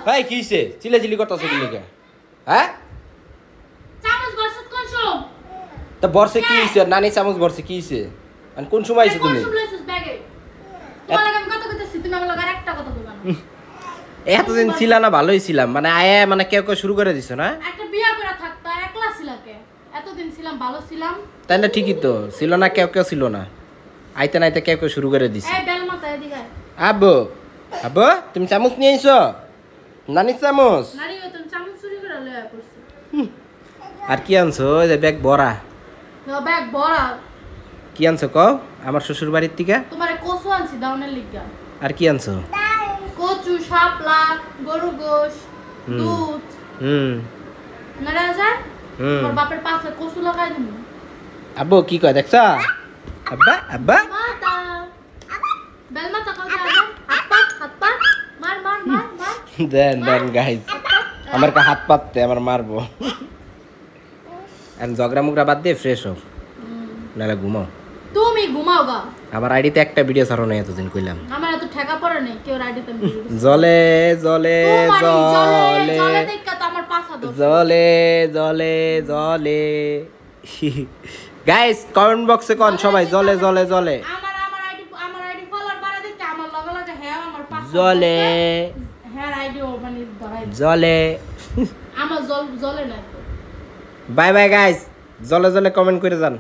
ভাই কি হইছে চিল্লাচিল্লি করতেছ কি লিগা হ্যাঁ চামচ বর্ষত কোন সময় তা বর্ষে কি হইছে নানি চামচ বর্ষে কি হইছে আর কোন সময় আইছো তুমি কোন সময় লইছস ব্যাগে তোমার লাগে আমি কত কইতেছি তুমি আমার লাগে একটা কথা কইবা না এতদিন ছিল না ভালোই ছিলাম মানে আয়া মানে কেউ কেউ শুরু করে দিছো না একটা বিয়া করে থাকতা একলা ছিলাকে এতদিন ছিলাম ভালো ছিলাম তাই না ঠিকই তো ছিল না কেউ কেউ ছিল না আইতে নাইতে কেউ কেউ শুরু করে দিছে এই বেল মাথা এদিকে আব্বু আব্বু তুমি চামচ নিয়ে আইছো নানি চামচ নারী ও তুমি চামচ চুরি করে লয়া পড়ছ আর কি আনছো ওই যে ব্যাগ ভরা ব্যাগ বড়া কি আনছো কও আমার শ্বশুর বাড়ির থেকে তোমারে কচু আনছি দাউনের লিগা আর কি আনছো কচু শাপলা গরু গোশ দুধ না রাজা তোর বাপের পাশে কচু লাগাই দিমু আব্বু কি কয় দেখছো আব্বা আব্বা মাতা বেল মাথা কল আগে হাত পা মার মার মার মার দেন গাইস আমার কা হাত পাততে আমার মারবো আর ঝগড়া মুগড়া বাদ দিয়ে ফ্রেশ হোক নালে ঘুমাও তুমি ঘুমাও গা আমার আইডিতে একটা ভিডিও ছাড়ো না এতদিন কইলাম আমার এত ঠেকা পড়ে নেই কেউ আইডিতে জলে জলে জলে জলে দেখা তো আমার পাছা ধর জলে জলে জলে গাইস কমেন্ট বক্সে কোন সবাই জলে জলে জলে আমার আইডি ফলোয়ার বাড়া দেখতে আমার লগে লগে হ্যাঁ আমার পাছা জলে হ্যাঁ আইডি ও মানে ধরাই জলে আমার জলে না তো বাই বাই গাইস জলে জলে কমেন্ট করে যান